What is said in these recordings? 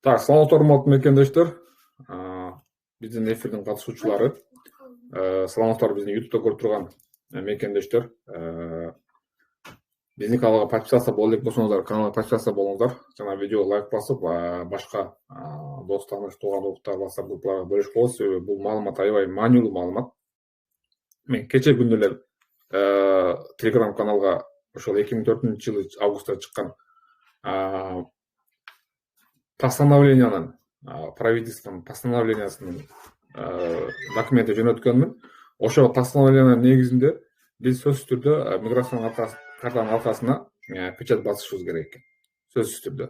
Так, саламатсыздар урматтуу мекендештер. Биздин эфирдин катышуучулары. Саламатсыздар биздин YouTube'да көрүп турган мекендештер. Биздин каналга подписаться боло элек болсоңуздар, каналга подписаться болуңуздар. Жана видеого лайк басып, башка дос тааныш тууган уктар WhatsApp группаларга бөлүшүп коебуз. Себеби бул маалымат аябай маанилүү маалымат. Мен кече күндө эле Telegram каналга ошол 2004-жылы августта чыккан постановлениянын правительствонун постановлениясынын документи жөнөткөнмүн. Ошол постановлениянын негизинде биз сөзсүз түрдө миграциянын картанын аркасына печать басышыбыз керек экен. Сөзсүз түрдө.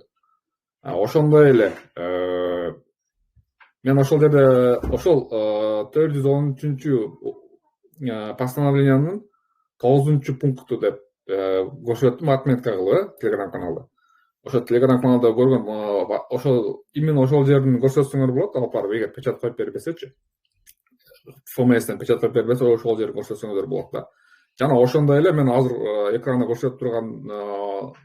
Ошондой эле мен ошол жерде ошол 413 постановлениянын 9-пункту деп көрсөттүм отметка кылып Telegram каналда. Ошо Telegram каналда көргөн ошол именно ошол жердин көрсөтсөңөр болот. Алып барып эгер печать коюп бербесечи, ФМСтен печать коюп бербесе ошол жерди көрсөтсөңөр болот да. Жана ошондой эле мен азыр экранда көрсөтүп турган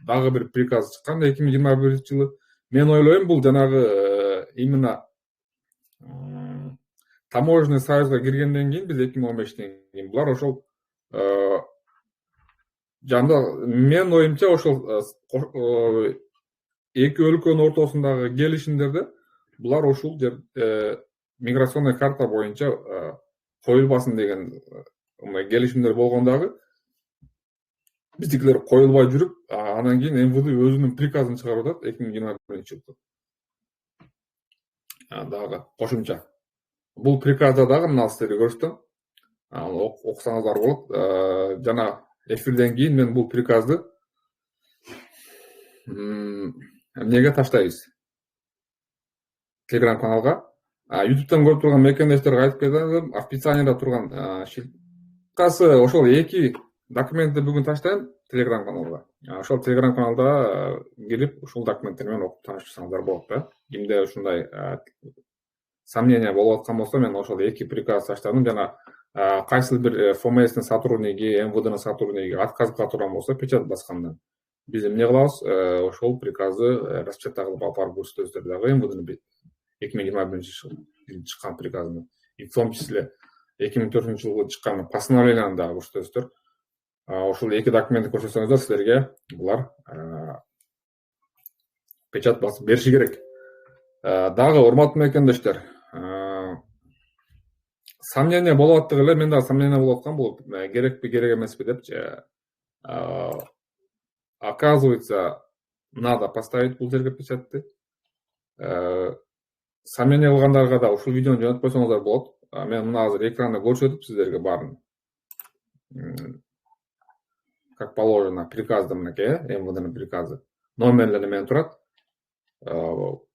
дагы бир приказ чыккан 2021-жылы. Мен ойлойм бул жанагы именно таможенный союзга киргенден кийин биз 2015-тен кийин булар ошол жанда мен оюмча ошол эки өлкөнүн ортосундагы келишимдерде булар ушул жер миграционный карта боюнча коюлбасын деген келишимдер болгон дагы биздикилер коюлбай жүрүп, анан кийин МВД өзүнүн приказын чыгарып атат 2021-жылы. Дагы кошумча. Бул приказда дагы мына силерге көрсөтөм. Окусаңыздар болот. Жана эфирден кийин мен бул приказды эмнеге таштайбыз? Telegram каналга. YouTube'дан көрүп турган мекендештерге айтып кетем, описаниеда турган касы ошол эки документти бүгүн таштайм Telegram каналга. Ошол Telegram каналда кирип ушул документтер менен окуп таанышсаңыздар болот да. Кимде ушундай сомнение болуп аткан болсо, мен ошол эки приказ таштадым. Жана кайсы бир ФМСтин сотрудниги, МВДнын сотрудниги отказга турган болсо, печать баскандан биз эмне кылабыз? Ошол приказды распечатка кылып алып барып көрсөтөбүздөр дагы МВДнын 2021-жылы чыккан приказын. И в том числе 2004-жылы чыккан постановленияны дагы көрсөтөбүздөр. Ошол эки документти көрсөтсөңүздөр силерге булар печать басып бериши керек. Дагы урматтуу мекендештер, сомнение болуп аттыгы эле, мен дагы сомнение болуп аткан, бул керекпи, керек эмеспи депчи. Оказывается, надо поставить бул жерге печатты. Сомнение кылгандарга да ушул видеону жөнөтүп койсоңуздар болот. Мен мына азыр экранда көрсөтүп сиздерге баарын. Как положено, приказды мынакей, МВДнын приказы. Номерлери менен турат.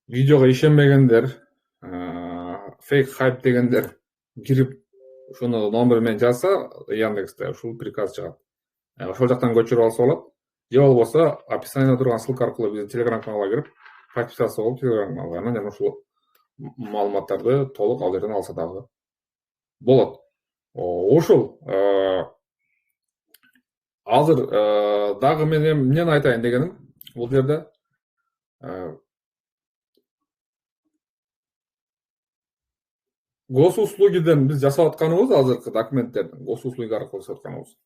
Видеого ишенбегендер, фейк хайп дегендер кирип ушуну номер менен жазса, Яндексте ушул приказ чыгат. Ошол жактан көчүрүп алса болот. Же болбосо описаниеда турган ссылка аркылуу биздин Telegram каналга кирип, подписаться болуп Telegram каналга, жана ушул маалыматтарды толук ал жерден алса дагы болот. Ошол азыр дагы мен эмнени айтайын дегеним, бул жерде госуслугиден биз жасап атканыбыз, азыркы документтердин госуслуги аркылуу жасап атканыбыз.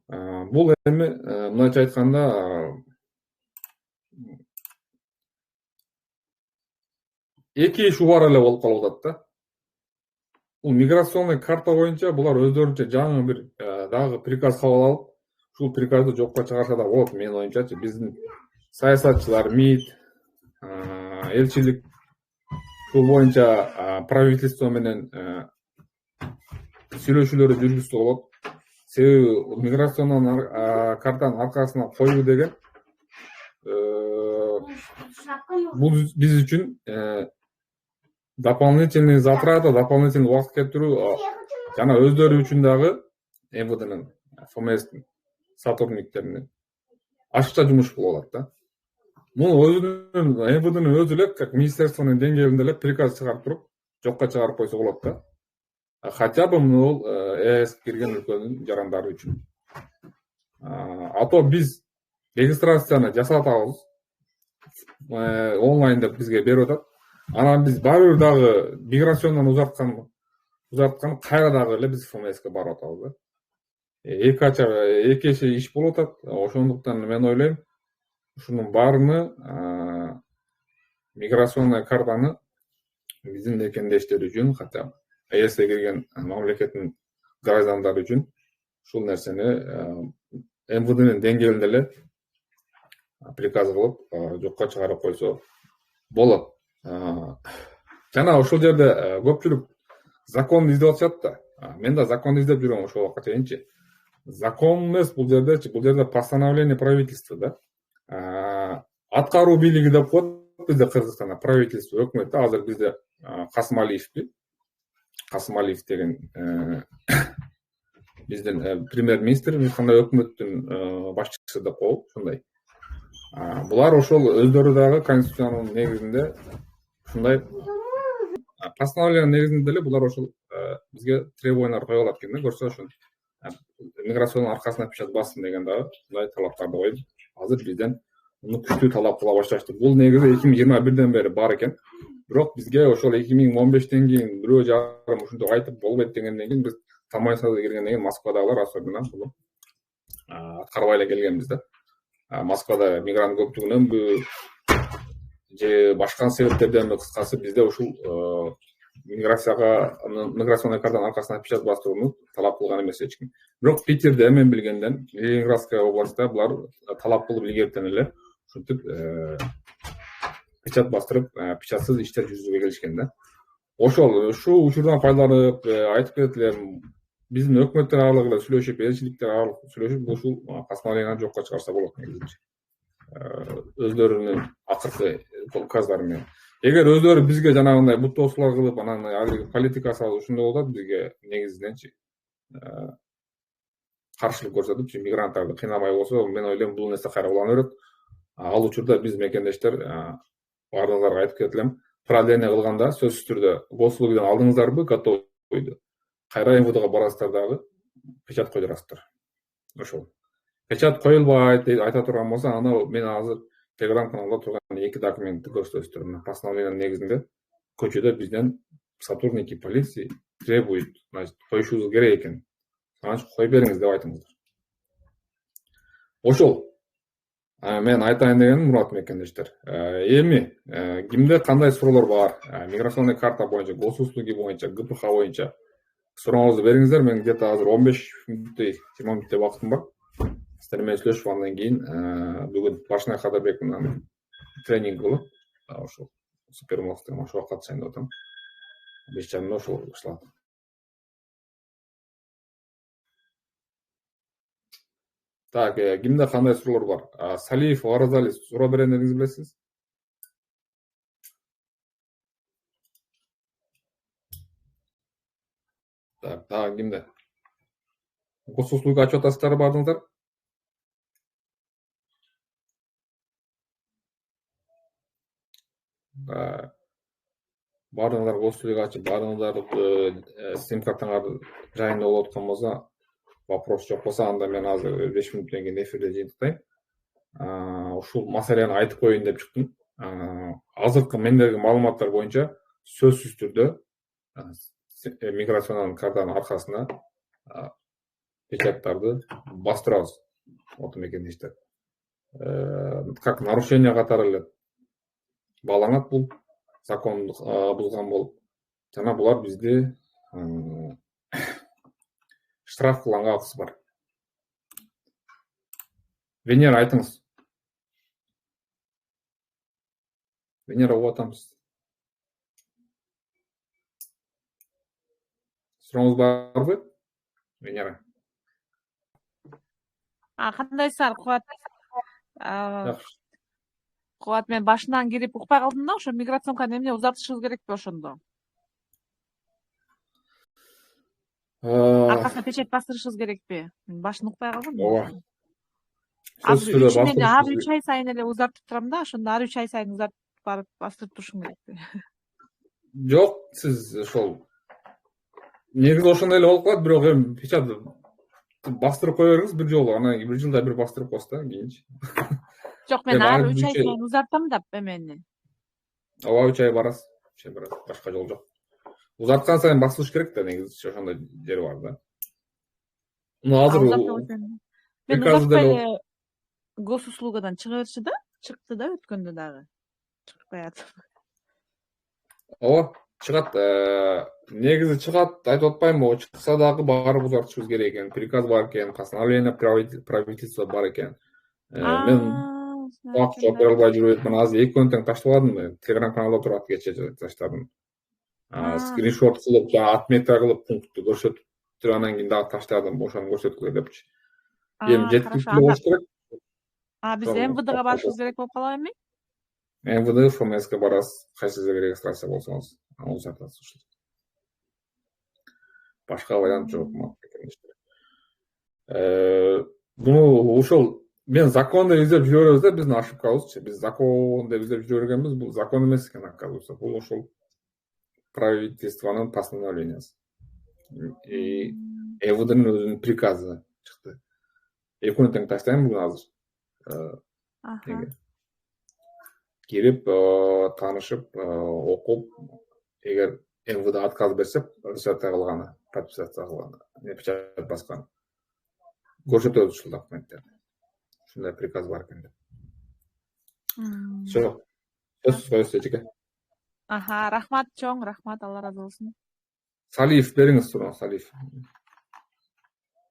Бул эми мындайча айтканда эки иш убар эле болуп калып атат да. Бул миграционный карта боюнча булар өздөрүнчө жаңы бир дагы приказ кабыл алып, ушул приказды жокко чыгарса да болот, менин оюмчачы. Биздин саясатчылар, МИД, элчилик ушул боюнча правительство менен сүйлөшүүлөрдү жүргүзсө болот. Себеби миграционный картанын аркасына коюу деген бул биз үчүн дополнительный затрата, дополнительный убакыт кетирүү, жана өздөрү үчүн дагы МВДнын, ФМСтин сотрудниктеринин ашыкча жумуш болуп атат да. Муну өзүнүн МВДнын өзү эле, как министерствонун деңгээлинде эле приказ чыгарып туруп, жокко чыгарып койсо болот да. Хотя бы бул ЭС кирген өлкөнүн жарандары үчүн. А то биз регистрацияны жасатабыз, онлайн деп бизге берип атат. Анан биз баары бир дагы миграциондон узарткан кайра дагы эле биз ФМСке барып атабыз да. Эки эче иш болуп атат. Ошондуктан мен ойлойм ушунун баарыны миграционный картаны биздин мекендештер үчүн, хотя ЕСке кирген мамлекеттин граждандары үчүн ушул нерсени МВДнын деңгээлинде эле приказ кылып жокко чыгарып койсо болот. Жана ошол жерде көпчүлүк закон издеп атышат да. Мен да закон издеп жүрөм ошол убакка чейинчи. Закон эмес бул жерде постановление правительства да. Аткаруу бийлиги деп коет бизде Кыргызстанда, правительство, өкмөт да. Азыр бизде Касым Алиев деген биздин премьер-министр, кандай өкмөттүн башчысы деп коелу, ушундай. Булар ошол өздөрү дагы конституциянын негизинде ушундай постановлениянын негизинде эле булар ошол бизге требованиялар кое алат экен да. Көрсө ошо миграционун аркасына печать бассын деген дагы мындай талаптарды коюп, азыр бизден муну күчтүү талап кыла башташты. Бул негизи 2021ден бери бар экен. Бирок бизге ошол 2015тен кийин бирөө жарым ушинтип айтып болбойт дегенден кийин биз Тамайсада киргенден кийин Москвадагылар особенно буну аткарбай эле келгенбиз да. Москвада мигрант көптүгүнөнбү же башка себептерденби, кыскасы бизде ушул миграционный картанын аркасына печать бастырууну талап кылган эмес эч ким. Бирок Питерде мен билгенден Ленинградская областта булар талап кылып илгертен эле ушинтип печать бастырып, печатсыз иштер жүргүзүүгө келишкен да. Ушул учурдан пайдаланып айтып кетет элем, биздин өкмөттөр аралык эле сүйлөшүп, элчиликтер аралык сүйлөшүп, ушул постановленияны жокко чыгарса болот негизинчи. Өздөрүнүн акыркы указдары менен. Эгер өздөрү бизге жанагындай бут тоосуулар кылып, анан политика салып ушундай болот, бизге негизиненчи каршылык көрсөтүп, мигранттарды кыйнамай болсо, мен ойлойм бул нерсе кайра улана берет. Ал учурда биз мекендештер баардыгыңарга айтып кетет элем, продление кылганда сөзсүз түрдө госуслугудан алдыңыздарбы, готовойду. Кайра МВДга барасыздар дагы печать койдурасыздар. Ошол. Печать коюлбайт деп айта турган болсо, аны мен азыр Telegram каналда турган эки документти көрсөтүптүр. Постановлениянын негизинде көчөдө бизден сотрудники полиции требуют, значит, коюшубуз керек экен. Значит, кой бериңиз деп айтыңыздар. Ошол. Мен айтайын дегеним, урматтуу мекендештер. Эми кимде кандай суроолор бар? Миграционный карта боюнча, госуслуги боюнча, ГПХ боюнча сурооңузду бериңиздер. Мен где-то азыр 15 мүнөттөй, 20 мүнөттөй убактым бар. Сиздер менен сүйлөшүп андан кийин бүгүн Башнай Кадырбек менен тренинг болот. Ошол супермаркеттен ошого катышайын деп атам. 5:30 ошол башталат. Так, кимде кандай суроолор бар? Салиев Оразали суроо берем дедиңиз, билесиз? Так, кимде? Госуслуга ачып атасыздар баардыгыңыздар? Баардыгыңыздар госуслуга ачып, баардыгыңыздарды сим картаңарды жайында болуп аткан болсо, вопрос жок болсо, анда мен азыр 5 мүнөттөн кийин эфирде жыйынтыктайм. Ушул маселени айтып коеюн деп чыктым. Азыркы мендеги маалыматтар боюнча сөзсүз түрдө миграционный картанын аркасына печаттарды бастырабыз. Отун мекендештер. Как нарушение катары эле бааланат бул законду бузган болуп. Жана булар бизди штраф кылганга акысы бар. Венера, айтыңыз. Венера, угуп атамыз. Сурооңуз барбы? Венера. Кандайсыздар, Кубат? Жакшы. Кубат, мен башынан кирип укпай калдым да, ошо миграционка эмне узартышыбыз керекпи ошондо? Аркасына печать бастырышыбыз керекпи? Мен башын укпай калдым. Ооба. Азыр 3 ай сайын эле узартып турам да, ошондо ар 3 ай сайын узартып барып бастырып турушум керекпи? Жок, сиз ошол негизи ошондой эле болуп калат, бирок эми печать бастырып кое бериңиз бир жолу, анан бир жылда бир бастырып коесуз да, кийинчи. Жок, мен ар 3 ай сайын узартам да эмени. Ооба 3 ай барасыз. 3 ай барасыз. Башка жол жок. Узарткан сайын басылыш керек да, негизи ошондой жери бар да. Азыр мен узартпай эле госуслугадан чыга берчи да, чыкты да өткөндө дагы. Чыкпай атып. Ооба, чыгат. Негизи чыгат, айтып атпаймынбы, чыкса дагы барып узартышыбыз керек экен. Приказ бар экен, постановление правительства бар экен. Мен убакыт жооп бере албай жүрүп атам. Азыр 2 күнүн тең таштабадым. Telegram каналда турат, кече таштадым. Скриншот кылып, отметка кылып пунктту көрсөтүп, анан кийин дагы таштадым, ошону көрсөткүлө депчи. Эми жеткиликтүү болуш керек. Биз МВДга барышыбыз керек болуп калабы эми? МВД, ФМСке барасыз, кайсыңызга регистрация болсоңуз, анан узартасыз ушул. Башка вариант жок. Буну ошол мен закон деп издеп жүрө беребиз да, биздин ошибкабызчы. Биз закон деп издеп жүрө бергенбиз, бул закон эмес экен, оказывается. Бул ошол правительствонун постановлениясы. И МВДнын өзүнүн приказы чыкты. 2 күнүн тең таштайм бүгүн азыр. Кирип, таанышып, окуп, эгер МВД отказ берсе, подписация кылганы, печать баскан. Көрсөтөбүз ушул документтерди. Ушундай приказ бар экен деп. Всё. Сөз эчеке. Рахмат чоң, рахмат, Алла разы болсун. Салиев бериңиз суроо, Салиев.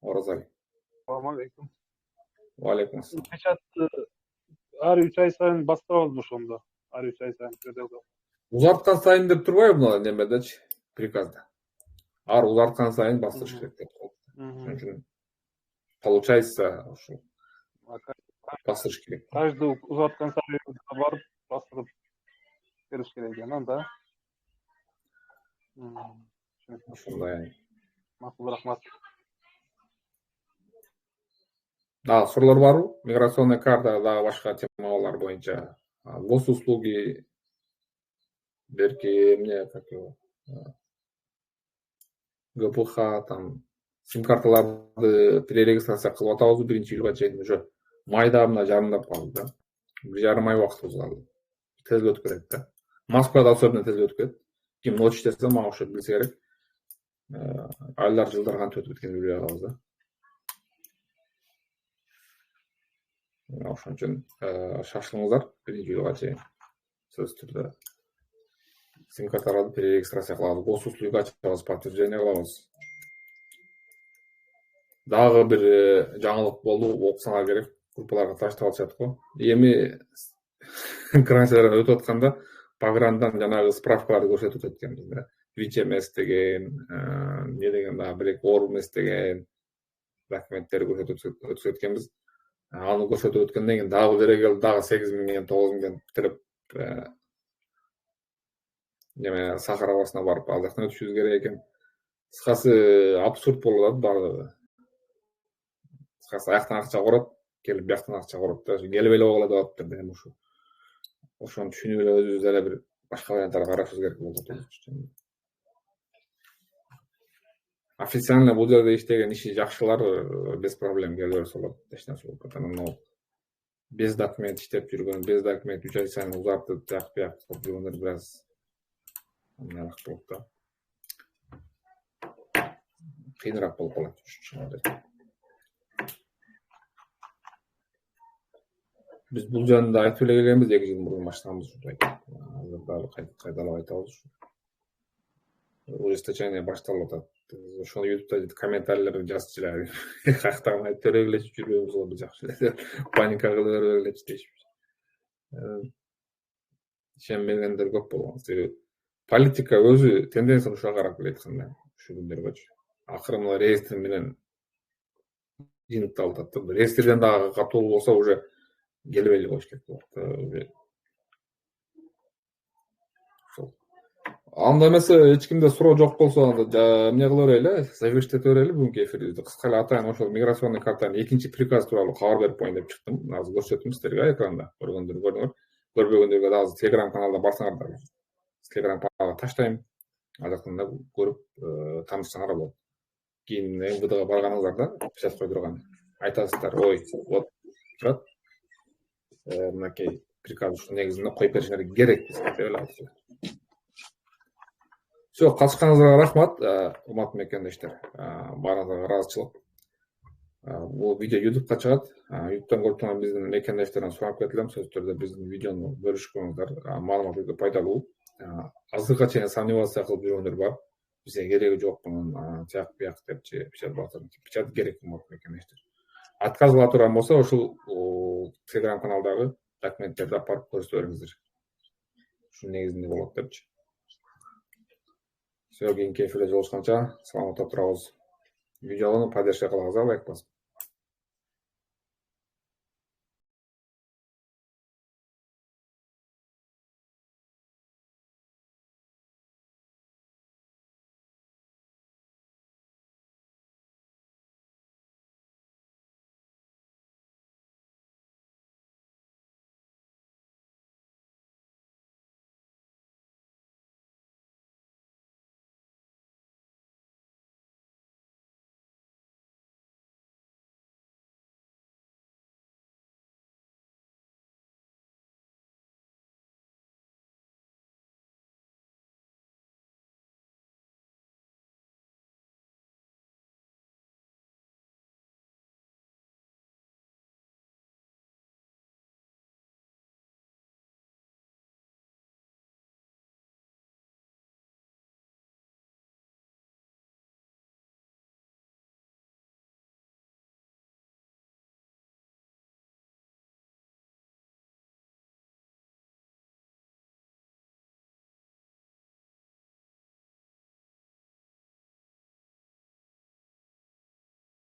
Оразали. Assalomu alaykum. Wa alaykum assalom. Pechatni har 3 ay сайын бастырабызбы ошондо? Har 3 ay сайын беребиз. Узарткан сайын деп турбайбы немедечи, приказда. Ар узарткан сайын бастырыш керек деп коет. Ошон үчүн получается ошо бастырыш керек. Каждый узарткан сайын барып бастырып бериш керек экен, да? Ошондой. Макул, рахмат. Да, суроолор барбы? Миграционный карта, дагы башка темалар боюнча. Госуслуги, берки эмне, как его, ГПХ, там, сим-карталарды перерегистрация кылып атабызбы биринчи июлга чейин уже майда мына жарымдап калды да. 1,5 ай убактыбыз калды. Тез өтүп кетет да. Москвада особенно тез өтүп кетет. Ким ночь десе, мага ошо билсе керек. Айлар, жылдар кантип өтүп кеткенин билбей калабыз да. Ошон үчүн шашылыңыздар 1-июлга чейин. Сөзсүз түрдө сим-карталарды перерегистрация кылабыз, госуслуга ачабыз, подтверждение кылабыз. Дагы бир жаңылык болду, окусаңар керек. Группаларга таштап атышат го. Эми границадан өтүп атканда пограндан жанагы справкаларды көрсөтүп атат экенбиз да. ВИЧ эмес деген, эмне деген дагы бир оор эмес деген документтерди көрсөтүп өткөнбүз. Аны көрсөтүп өткөндөн кийин дагы бере келип, дагы 8.000, 9.000 тирип неме Сахаровасына барып, ал жактан өтүшүбүз керек экен. Кыскасы абсурд болуп атат баардыгы. Кыскасы аяктан акча корот, келип бияктан акча корот да. Келип эле койгула деп атыптыр да, эми ушу. Ошону түшүнүп эле өзүбүз эле бир башка варианттарды карашыбыз керек болуп атат. Официально бул жерде иштеген иши жакшылар без проблем келе берсе болот. Эч нерсе болуп калат. Анан без документ иштеп жүргөн, без документ 3 ай сайын узартып, жак жүргөндөр бир аз мынак болуп да. Кыйыныраак болуп калат. Биз бул жөнүндө айтып эле келгенбиз, 2 жыл мурун баштаганбыз ушундай. Азыр дагы кайталап айтабыз. Ужесточение башталып атат. Ошону YouTube'да комментарийлерди жазчылар. Каяктан айтып бере эле жүрбөйбүз го биз жакшы эле. Паника кылып бере эле дейшип. Ишенбегендер көп болгон. Себеби политика өзү тенденцияны ушуга карап келет экен, ушу күндөргөчү. Акыры мына реестр менен жыйынталып атат. Реестрден дагы катуу болсо уже келип эле коюш керек болот. Анда эмесе эч кимде суроо жок болсо, анда эмне кыла берели, завершить эте берели бүгүнкү эфирибизди. Кыска эле атайын ошол миграционный картанын 2-чи приказ тууралуу кабар берип коеюн деп чыктым. Азыр көрсөттүм сиздерге экранда. Көргөндөр көрүңөр. Көрбөгөндөргө дагы Telegram каналда барсаңар да Telegram каналга таштайм. Ал жактан да көрүп таанышсаңар болот. Кийин МВДга барганыңыздарда печать койдурган айтасыздар. Ой, вот турат. мынакей приказ ушул негизинде коюп беришиңер керек деп ойлойт. Все, катышканыңызга рахмат, урматтуу мекендештер. Баарыңызга ыраазычылык. Бул видео YouTube'га чыгат. YouTube'дан көрүп турган биздин мекендештерден сурап кетилем, сөзсүз түрдө биздин видеону бөлүшкөнүңүздөр маалымат өтө пайдалуу. Азыркыга чейин сомневаться кылып жүргөндөр бар. Бизге кереги жок мунун тияк бияк депчи печат керек мекендештер. Отказыла турган болсо ушул Telegram каналдагы документтерди алып барып көрсөтө бериңиздер. Ушунун негизинде болот депчи. Все, кийинки эфирде жолугушканча саламатта турабыз. Видеону поддержка кылыңыздар, лайк басып.